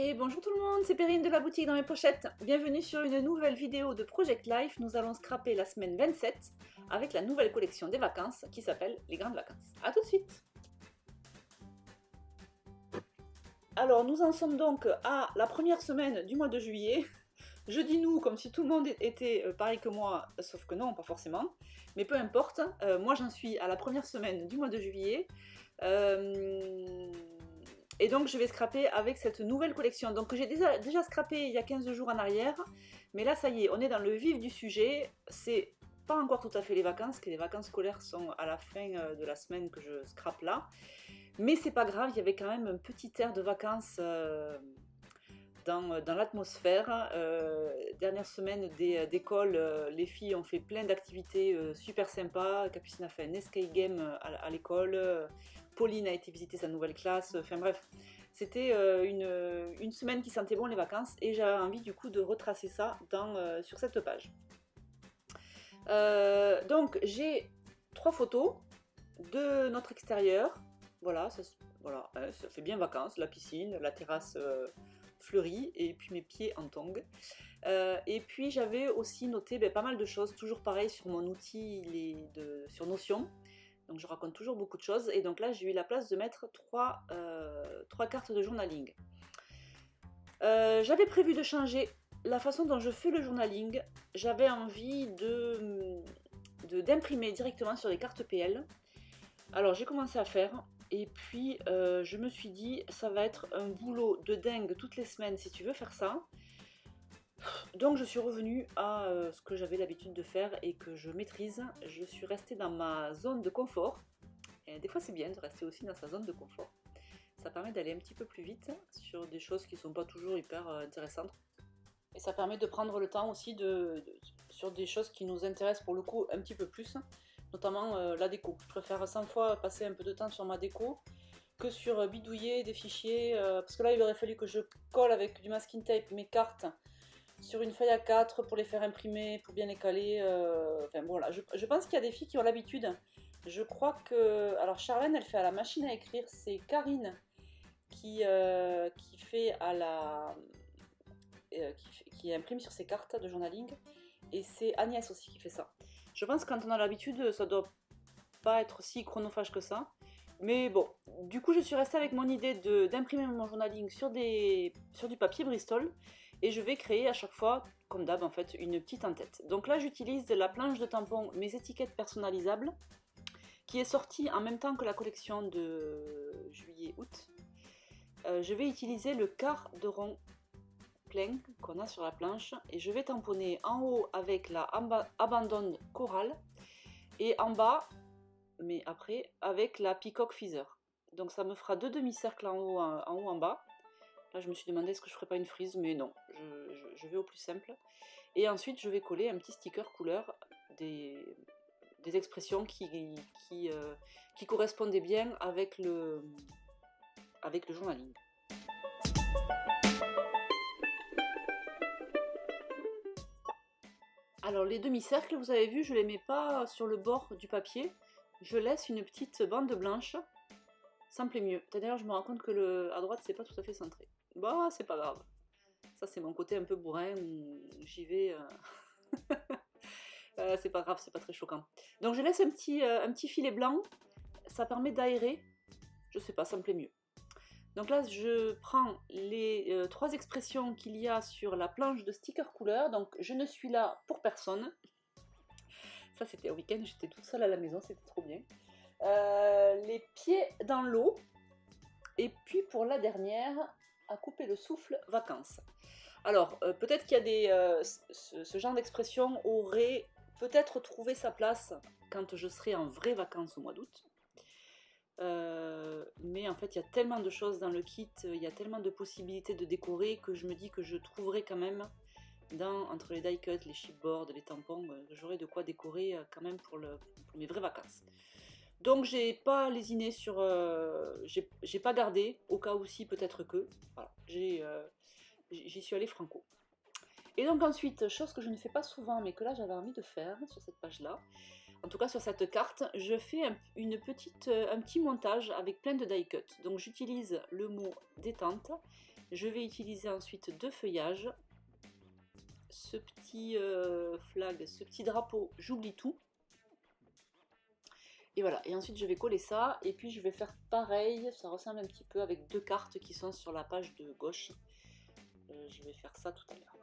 Et bonjour tout le monde, c'est Perrine de la boutique dans mes pochettes. Bienvenue sur une nouvelle vidéo de Project Life. Nous allons scraper la semaine 27 avec la nouvelle collection des vacances qui s'appelle les grandes vacances. A tout de suite. Alors nous en sommes donc à la première semaine du mois de juillet. Je dis nous comme si tout le monde était pareil que moi, sauf que non, pas forcément. Mais peu importe, moi j'en suis à la première semaine du mois de juillet. Et donc je vais scraper avec cette nouvelle collection. Donc j'ai déjà scrapé il y a 15 jours en arrière. Mais là ça y est, on est dans le vif du sujet. C'est pas encore tout à fait les vacances, parce que les vacances scolaires sont à la fin de la semaine que je scrape là. Mais c'est pas grave, il y avait quand même un petit air de vacances dans l'atmosphère. Dernière semaine d'école, les filles ont fait plein d'activités super sympas. Capucine a fait un escape game à l'école. Pauline a été visiter sa nouvelle classe. Enfin bref, c'était une semaine qui sentait bon les vacances. Et j'avais envie du coup de retracer ça sur cette page. Donc j'ai 3 photos de notre extérieur. Voilà, ça fait bien vacances. La piscine, la terrasse fleurie et puis mes pieds en tongs. Et puis j'avais aussi noté pas mal de choses, toujours pareil sur mon outil sur Notion. Donc je raconte toujours beaucoup de choses. Et donc là j'ai eu la place de mettre 3 cartes de journaling. J'avais prévu de changer la façon dont je fais le journaling. J'avais envie d'imprimer directement sur les cartes PL. Alors j'ai commencé à faire. Et puis je me suis dit, ça va être un boulot de dingue toutes les semaines si tu veux faire ça. Donc je suis revenue à ce que j'avais l'habitude de faire et que je maîtrise. Je suis restée dans ma zone de confort. Et des fois c'est bien de rester aussi dans sa zone de confort. Ça permet d'aller un petit peu plus vite sur des choses qui ne sont pas toujours hyper intéressantes. Et ça permet de prendre le temps aussi sur des choses qui nous intéressent pour le coup un petit peu plus. Notamment la déco. Je préfère 100 fois passer un peu de temps sur ma déco que sur bidouiller des fichiers. Parce que là, il aurait fallu que je colle avec du masking tape mes cartes sur une feuille A4 pour les faire imprimer, pour bien les caler. Enfin bon, là, je pense qu'il y a des filles qui ont l'habitude. Je crois que... Alors Charlène, elle fait à la machine à écrire. C'est Karine qui fait à la... qui imprime sur ses cartes de journaling. Et c'est Agnès aussi qui fait ça. Je pense que quand on a l'habitude, ça doit pas être si chronophage que ça. Mais bon, du coup je suis restée avec mon idée d'imprimer mon journaling sur du papier Bristol. Et je vais créer à chaque fois, comme d'hab en fait, une petite en-tête. Donc là j'utilise la planche de tampon Mes étiquettes personnalisables, qui est sortie en même temps que la collection de juillet-août. Je vais utiliser le quart de rond plein qu'on a sur la planche et je vais tamponner en haut avec la Abandon Coral et en bas, mais après, avec la Peacock Feather. Donc ça me fera 2 demi-cercles en haut, en bas. Là je me suis demandé est-ce que je ferais pas une frise, mais non, je vais au plus simple. Et ensuite je vais coller un petit sticker couleur des expressions qui correspondaient bien avec le journaling. Alors les demi-cercles, vous avez vu, je ne les mets pas sur le bord du papier. Je laisse une petite bande blanche. Ça me plaît mieux. D'ailleurs, je me rends compte que à droite, c'est pas tout à fait centré. Bah, c'est pas grave. Ça, c'est mon côté un peu bourrin où j'y vais. C'est pas grave, c'est pas très choquant. Donc je laisse un petit filet blanc. Ça permet d'aérer. Je sais pas, ça me plaît mieux. Donc là, je prends les 3 expressions qu'il y a sur la planche de sticker couleur. Donc, je ne suis là pour personne. Ça, c'était au week-end, j'étais toute seule à la maison, c'était trop bien. Les pieds dans l'eau. Et puis, pour la dernière, à couper le souffle, vacances. Alors, peut-être qu'il y a ce genre d'expression aurait peut-être trouvé sa place quand je serai en vraies vacances au mois d'août. Mais en fait il y a tellement de choses dans le kit, il y a tellement de possibilités de décorer que je me dis que je trouverai quand même entre les die cuts, les chipboards, les tampons, j'aurai de quoi décorer quand même pour mes vraies vacances. Donc j'ai pas lésiné sur... j'ai pas gardé, au cas où si peut-être que. Voilà, j'y suis allée franco. Et donc ensuite, chose que je ne fais pas souvent mais que là j'avais envie de faire sur cette page là, en tout cas sur cette carte, je fais un petit montage avec plein de die cut. Donc j'utilise le mot détente Je vais utiliser ensuite deux feuillages. Ce petit flag, ce petit drapeau, j'oublie tout. Et voilà, et ensuite je vais coller ça, et puis je vais faire pareil, ça ressemble un petit peu avec deux cartes qui sont sur la page de gauche. Je vais faire ça tout à l'heure.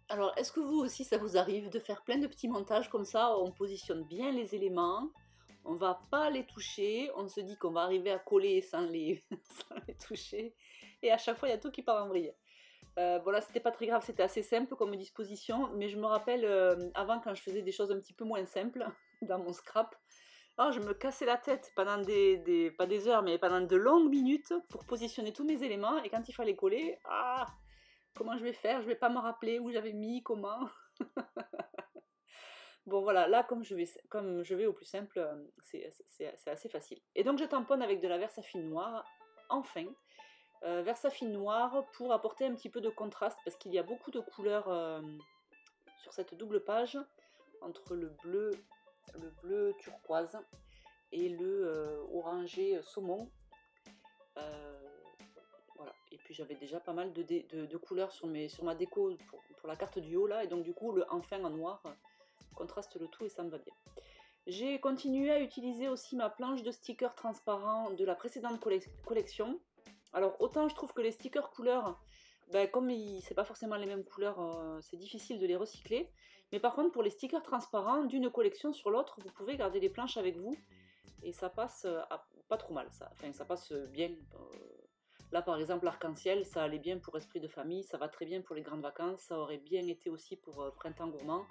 Alors, est-ce que vous aussi, ça vous arrive de faire plein de petits montages comme ça, on positionne bien les éléments, on va pas les toucher, on se dit qu'on va arriver à coller sans les, sans les toucher, et à chaque fois, il y a tout qui part en vrille. Bon là, c'était pas très grave, c'était assez simple comme disposition, mais je me rappelle avant quand je faisais des choses un petit peu moins simples dans mon scrap, alors je me cassais la tête pendant pas des heures, mais pendant de longues minutes pour positionner tous mes éléments, et quand il fallait coller, comment je vais faire? Je vais pas me rappeler où j'avais mis, comment. Bon voilà, là comme je vais au plus simple, c'est assez facile. Et donc je tamponne avec de la Versafine noire, enfin. Versafine noire pour apporter un petit peu de contraste, parce qu'il y a beaucoup de couleurs sur cette double page, entre le bleu turquoise et le orangé saumon. Voilà. Et puis j'avais déjà pas mal de couleurs sur ma déco pour la carte du haut là, et donc du coup le enfin en noir contraste le tout et ça me va bien. J'ai continué à utiliser aussi ma planche de stickers transparents de la précédente collection. Alors autant je trouve que les stickers couleurs, ben, comme c'est pas forcément les mêmes couleurs, c'est difficile de les recycler. Mais par contre pour les stickers transparents d'une collection sur l'autre, vous pouvez garder les planches avec vous et ça passe pas trop mal. Ça passe bien. Là par exemple l'arc-en-ciel, ça allait bien pour esprit de famille, ça va très bien pour les grandes vacances, ça aurait bien été aussi pour printemps gourmand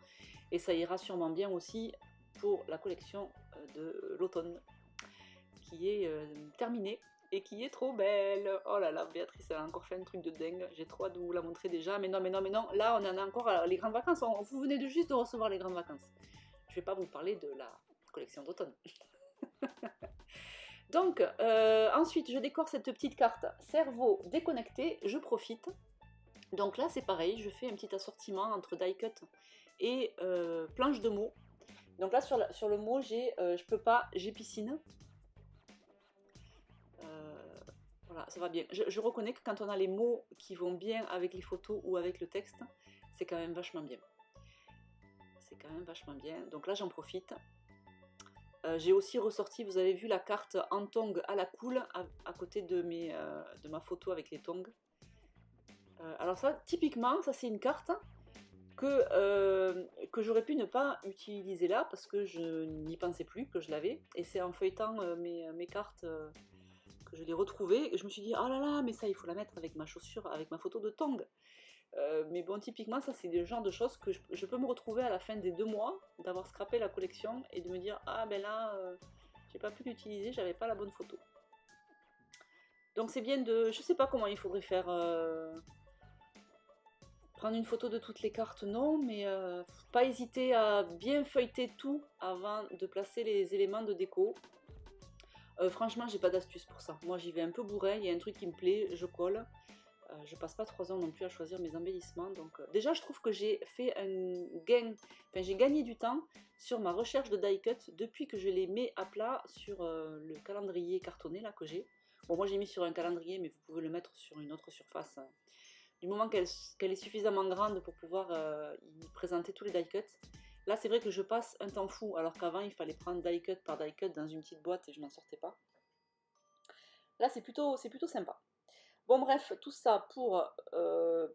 et ça ira sûrement bien aussi pour la collection de l'automne qui est terminée et qui est trop belle. Oh là là, Béatrice elle a encore fait un truc de dingue, j'ai trop hâte de vous la montrer déjà, mais non, là on en a encore les grandes vacances, vous venez juste de recevoir les grandes vacances. Je vais pas vous parler de la collection d'automne. Donc, ensuite, je décore cette petite carte cerveau déconnecté, je profite. Donc là, c'est pareil, je fais un petit assortiment entre die cut et planche de mots. Donc là, sur le mot, je peux pas, j'ai piscine. Voilà, ça va bien. Je reconnais que quand on a les mots qui vont bien avec les photos ou avec le texte, c'est quand même vachement bien. C'est quand même vachement bien. Donc là, j'en profite. J'ai aussi ressorti, vous avez vu la carte en tongs à la cool à côté de ma photo avec les tongs. Alors ça, typiquement, ça c'est une carte que j'aurais pu ne pas utiliser là parce que je n'y pensais plus, que je l'avais. Et c'est en feuilletant mes cartes que je l'ai retrouvée. Et je me suis dit, oh là là, mais ça il faut la mettre avec ma chaussure, avec ma photo de tongs. Mais bon, typiquement, ça c'est le genre de choses que je peux me retrouver à la fin des 2 mois, d'avoir scrappé la collection et de me dire ah ben là, j'ai pas pu l'utiliser, j'avais pas la bonne photo. Donc c'est bien de, je sais pas comment il faudrait faire, prendre une photo de toutes les cartes, non, mais faut pas hésiter à bien feuilleter tout avant de placer les éléments de déco. Franchement, j'ai pas d'astuce pour ça. Moi j'y vais un peu bourrin, il y a un truc qui me plaît, je colle. Je passe pas 3 ans non plus à choisir mes embellissements. Donc, déjà, je trouve que j'ai fait un gain, enfin j'ai gagné du temps sur ma recherche de die cut depuis que je les mets à plat sur le calendrier cartonné là que j'ai. Bon, moi j'ai mis sur un calendrier, mais vous pouvez le mettre sur une autre surface. Du moment qu'elle est suffisamment grande pour pouvoir y présenter tous les die cuts. Là, c'est vrai que je passe un temps fou, alors qu'avant il fallait prendre die cut par die cut dans une petite boîte et je m'en sortais pas. Là, c'est plutôt sympa. Bon bref, tout ça pour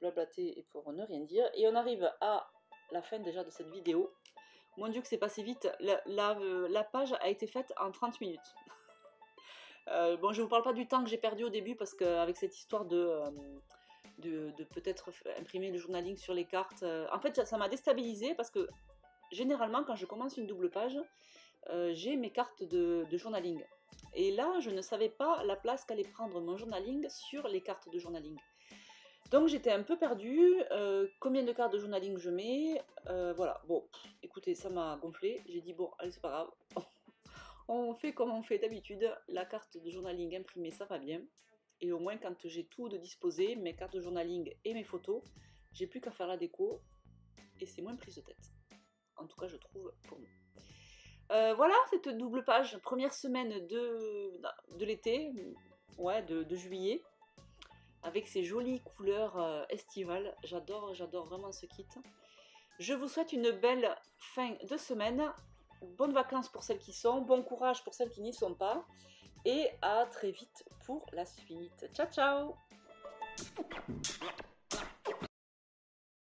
blablater et pour ne rien dire. Et on arrive à la fin déjà de cette vidéo. Mon Dieu que c'est passé vite. La page a été faite en 30 minutes. Bon, je ne vous parle pas du temps que j'ai perdu au début parce qu'avec cette histoire de peut-être imprimer le journaling sur les cartes, en fait ça m'a déstabilisée parce que généralement quand je commence une double page, j'ai mes cartes de journaling. Et là, je ne savais pas la place qu'allait prendre mon journaling sur les cartes de journaling. Donc j'étais un peu perdue, combien de cartes de journaling je mets, voilà, bon, écoutez, ça m'a gonflé, j'ai dit bon, allez c'est pas grave, on fait comme on fait d'habitude, la carte de journaling imprimée ça va bien, et au moins quand j'ai tout de disposé, mes cartes de journaling et mes photos, j'ai plus qu'à faire la déco, et c'est moins prise de tête, en tout cas je trouve pour nous. Voilà cette double page, première semaine de l'été, ouais, de juillet, avec ces jolies couleurs estivales. J'adore vraiment ce kit. Je vous souhaite une belle fin de semaine. Bonnes vacances pour celles qui sont, bon courage pour celles qui n'y sont pas. Et à très vite pour la suite. Ciao, ciao!